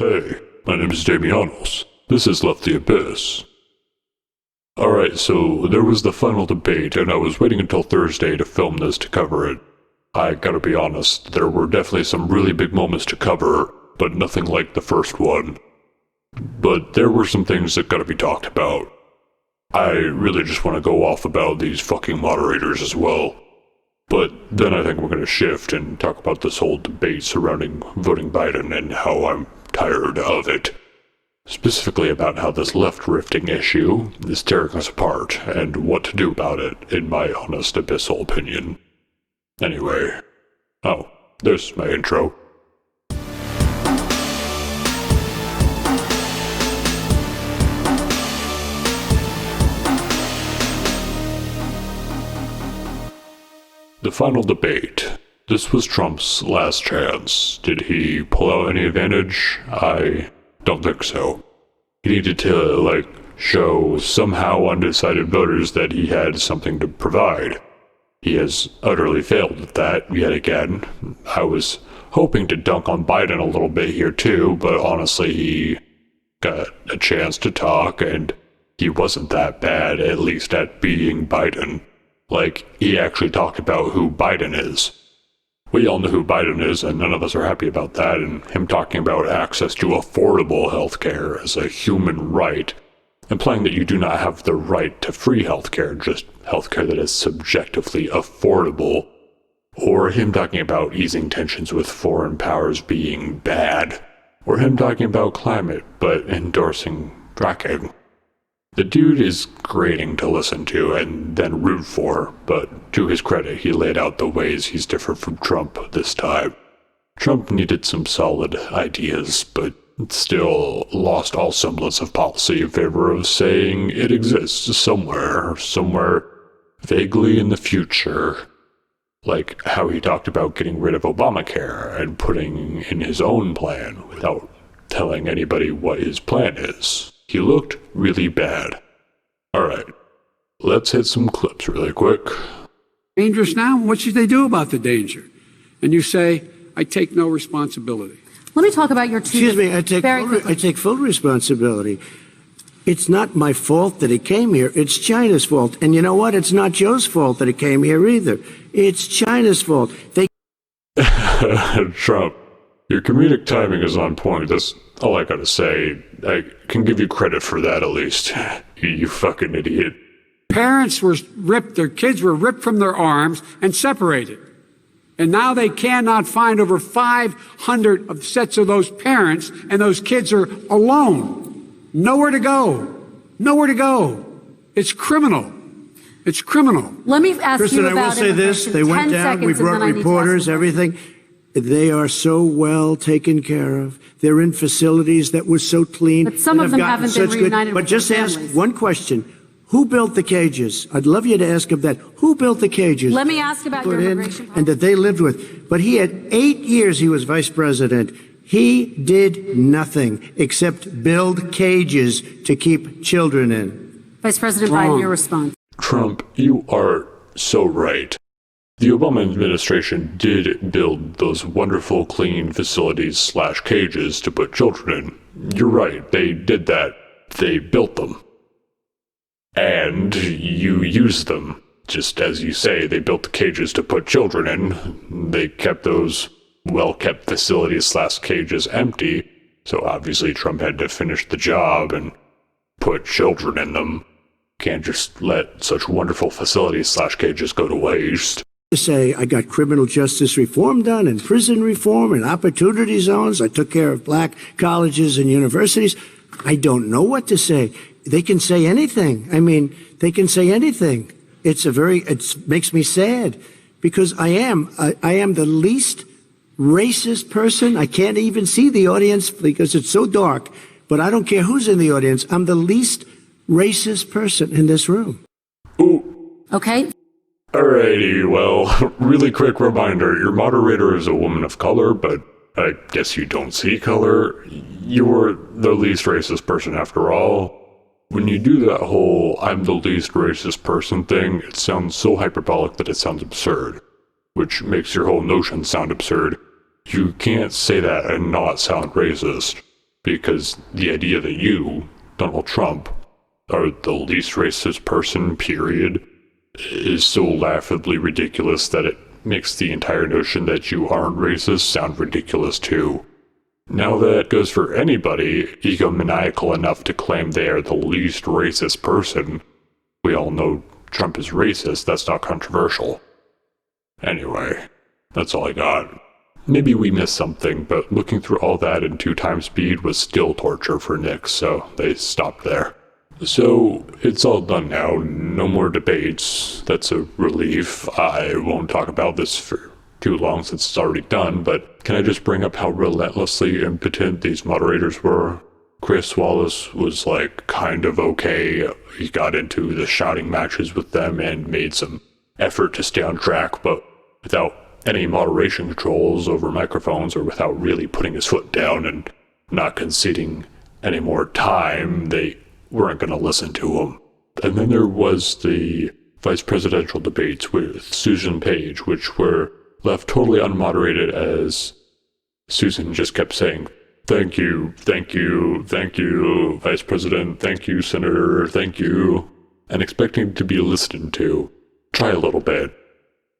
Hey, my name is Damianos. This is Left the Abyss. Alright, so there was the final debate, and I was waiting until Thursday to film this to cover it. I gotta be honest, there were definitely some really big moments to cover, but nothing like the first one. But there were some things that gotta be talked about. I really just want to go off about these fucking moderators as well. But then I think we're gonna shift and talk about this whole debate surrounding voting Biden and how I'm tired of it. Specifically about how this left-rifting issue is tearing us apart, and what to do about it, in my honest abyssal opinion. Anyway. Oh, there's my intro. The final debate. This was Trump's last chance. Did he pull out any advantage? I don't think so. He needed to, show somehow undecided voters that he had something to provide. He has utterly failed at that yet again. I was hoping to dunk on Biden a little bit here too, but honestly he got a chance to talk and he wasn't that bad, at least at being Biden. He actually talked about who Biden is. We all know who Biden is, and none of us are happy about that, and him talking about access to affordable healthcare as a human right, implying that you do not have the right to free healthcare, just healthcare that is subjectively affordable, or him talking about easing tensions with foreign powers being bad, or him talking about climate, but endorsing fracking. The dude is grating to listen to and then root for, but to his credit, he laid out the ways he's different from Trump this time. Trump needed some solid ideas, but still lost all semblance of policy in favor of saying it exists somewhere vaguely in the future. Like how he talked about getting rid of Obamacare and putting in his own plan without telling anybody what his plan is. He looked really bad. Alright, let's hit some clips really quick. Dangerous now? What should they do about the danger? And you say, I take no responsibility. Let me talk about your two... Excuse me, I take full responsibility. It's not my fault that he came here. It's China's fault. And you know what? It's not Joe's fault that he came here either. It's China's fault. Trump, your comedic timing is on point. That's all I gotta say. I can give you credit for that at least. You fucking idiot. Parents were ripped, their kids were ripped from their arms and separated. And now they cannot find over 500 of sets of those parents, and those kids are alone. Nowhere to go. Nowhere to go. It's criminal. It's criminal. Let me ask Kristen, you about I will say this. They went down, we brought reporters, everything. They are so well taken care of. They're in facilities that were so clean. But some of them haven't been reunited with But just their ask families. one question. Who built the cages? I'd love you to ask him that. Who built the cages? Let me ask about your immigration policy. And that they lived with. But he had 8 years he was vice president. He did nothing except build cages to keep children in. Vice President Biden, your response. Trump, you are so right. The Obama administration did build those wonderful clean facilities / cages to put children in. You're right, they did that. They built them. And you use them. Just as you say, they built the cages to put children in. They kept those well-kept facilities / cages empty, so obviously Trump had to finish the job and put children in them. Can't just let such wonderful facilities / cages go to waste. To say I got criminal justice reform done and prison reform and opportunity zones. I took care of black colleges and universities. I don't know what to say. They can say anything. I mean, they can say anything. It makes me sad because I am the least racist person. I can't even see the audience because it's so dark, but I don't care who's in the audience. I'm the least racist person in this room. Ooh. Okay. Alrighty, well, really quick reminder, your moderator is a woman of color, but I guess you don't see color. You're the least racist person after all. When you do that whole I'm the least racist person thing, it sounds so hyperbolic that it sounds absurd, which makes your whole notion sound absurd. You can't say that and not sound racist. because the idea that you, Donald Trump, are the least racist person, period, is so laughably ridiculous that it makes the entire notion that you aren't racist sound ridiculous too. Now that goes for anybody egomaniacal enough to claim they are the least racist person. We all know Trump is racist, that's not controversial. Anyway, that's all I got. Maybe we missed something, but looking through all that in 2 times speed was still torture for Nick, so they stopped there. So, it's all done now, no more debates. That's a relief. I won't talk about this for too long since it's already done, but can I just bring up how relentlessly impotent these moderators were? Chris Wallace was kind of okay. He got into the shouting matches with them and made some effort to stay on track, but without any moderation controls over microphones or without really putting his foot down and not conceding any more time, they weren't going to listen to him. And then there was the vice presidential debates with Susan Page, which were left totally unmoderated as Susan just kept saying, "Thank you, thank you, thank you, Vice President, thank you, Senator, thank you," and expecting to be listened to. Try a little bit.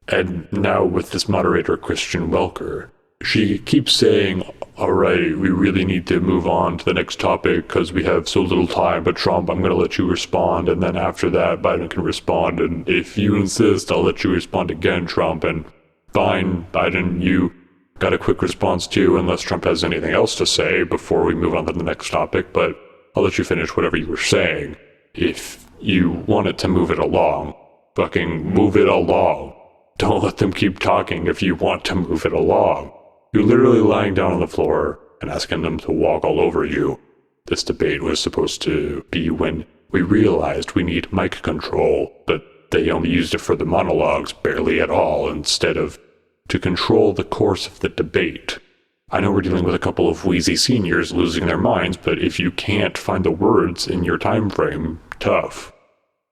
And now with this moderator, Christian Welker, she keeps saying, "All right, we really need to move on to the next topic because we have so little time, but Trump, I'm going to let you respond, and then after that, Biden can respond, and if you insist, I'll let you respond again, Trump, and fine, Biden, you got a quick response too, unless Trump has anything else to say before we move on to the next topic, but I'll let you finish whatever you were saying. If you wanted to move it along, fucking move it along. Don't let them keep talking if you want to move it along. You're literally lying down on the floor and asking them to walk all over you. This debate was supposed to be when we realized we need mic control, but they only used it for the monologues, barely at all, instead of to control the course of the debate. I know we're dealing with a couple of wheezy seniors losing their minds, but if you can't find the words in your time frame, tough.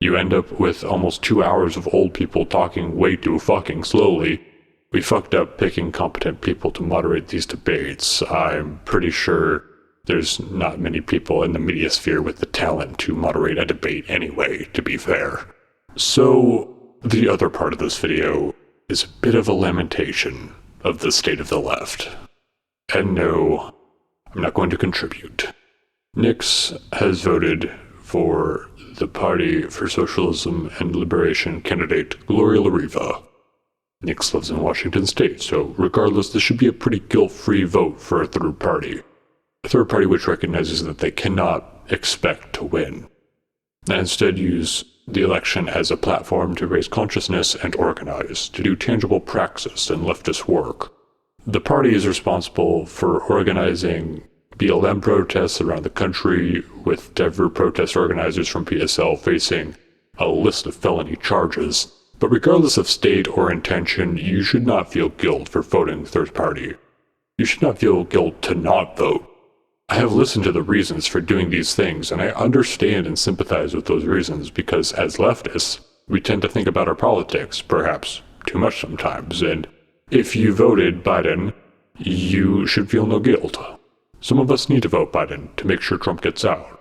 You end up with almost 2 hours of old people talking way too fucking slowly. We fucked up picking competent people to moderate these debates. I'm pretty sure there's not many people in the media sphere with the talent to moderate a debate anyway, to be fair. So, the other part of this video is a bit of a lamentation of the state of the left. And no, I'm not going to contribute. Nix has voted for the Party for Socialism and Liberation candidate Gloria LaRiva. Nix lives in Washington State, so regardless, this should be a pretty guilt-free vote for a third party. A third party which recognizes that they cannot expect to win, and instead use the election as a platform to raise consciousness and organize, to do tangible praxis and leftist work. The party is responsible for organizing BLM protests around the country, with Denver protest organizers from PSL facing a list of felony charges. But regardless of state or intention, you should not feel guilt for voting third party. You should not feel guilt to not vote. I have listened to the reasons for doing these things, and I understand and sympathize with those reasons because as leftists, we tend to think about our politics, perhaps too much sometimes, and if you voted Biden, you should feel no guilt. Some of us need to vote Biden to make sure Trump gets out.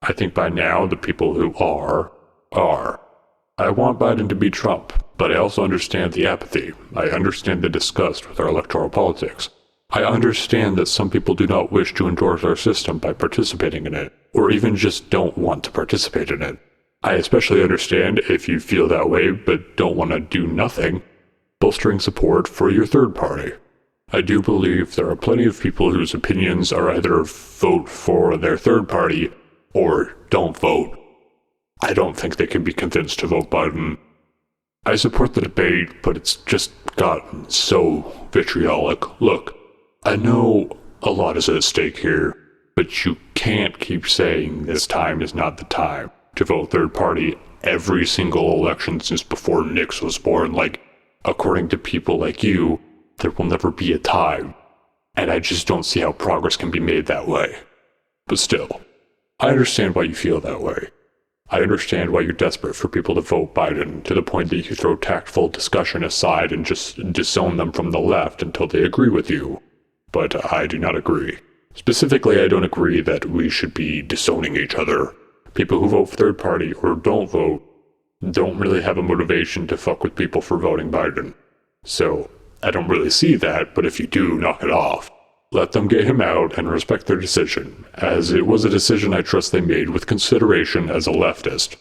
I think by now the people who are. I want Biden to beat Trump, but I also understand the apathy. I understand the disgust with our electoral politics. I understand that some people do not wish to endorse our system by participating in it, or even just don't want to participate in it. I especially understand if you feel that way but don't want to do nothing, bolstering support for your third party. I do believe there are plenty of people whose opinions are either vote for their third party or don't vote. I don't think they can be convinced to vote Biden. I support the debate, but it's just gotten so vitriolic. Look, I know a lot is at stake here, but you can't keep saying this time is not the time to vote third party every single election since before Nix was born. Like, according to people like you, there will never be a time, and I just don't see how progress can be made that way. But still, I understand why you feel that way. I understand why you're desperate for people to vote Biden to the point that you throw tactful discussion aside and just disown them from the left until they agree with you. But I do not agree. Specifically, I don't agree that we should be disowning each other. People who vote third party or don't vote don't really have a motivation to fuck with people for voting Biden. So, I don't really see that, but if you do, knock it off. Let them get him out and respect their decision, as it was a decision I trust they made with consideration as a leftist.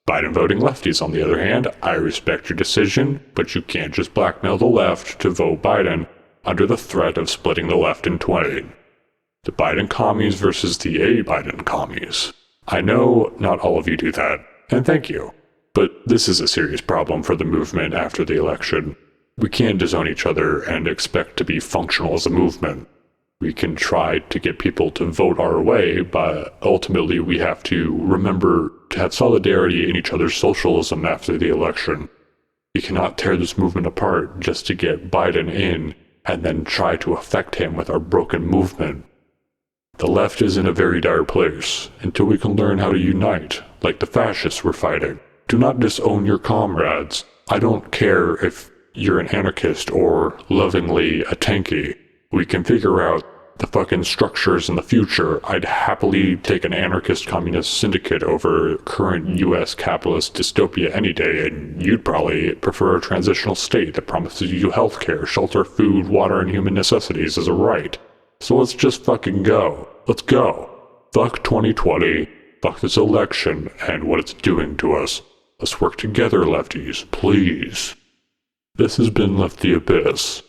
Biden voting lefties, on the other hand, I respect your decision, but you can't just blackmail the left to vote Biden under the threat of splitting the left in twain. The Biden commies versus the A-Biden commies. I know not all of you do that, and thank you. But this is a serious problem for the movement after the election. We can't disown each other and expect to be functional as a movement. We can try to get people to vote our way, but ultimately we have to remember to have solidarity in each other's socialism after the election. We cannot tear this movement apart just to get Biden in and then try to affect him with our broken movement. The left is in a very dire place until we can learn how to unite, like the fascists we're fighting. Do not disown your comrades. I don't care if you're an anarchist or lovingly a tanky. We can figure out the fucking structures in the future. I'd happily take an anarchist communist syndicate over current US capitalist dystopia any day, and you'd probably prefer a transitional state that promises you healthcare, shelter, food, water, and human necessities as a right. So let's just fucking go. Let's go. Fuck 2020. Fuck this election and what it's doing to us. Let's work together, lefties, please. This has been Left the Abyss.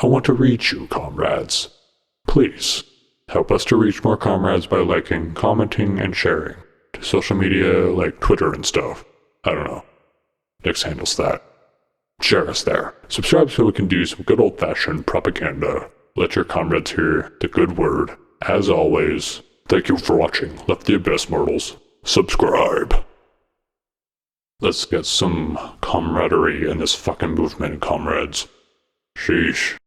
I want to reach you, comrades. Please, help us to reach more comrades by liking, commenting, and sharing to social media like Twitter and stuff. I don't know. Nix handles that. Share us there. Subscribe so we can do some good old-fashioned propaganda. Let your comrades hear the good word. As always, thank you for watching Left the Abyss, mortals. Subscribe. Let's get some camaraderie in this fucking movement, comrades. Sheesh.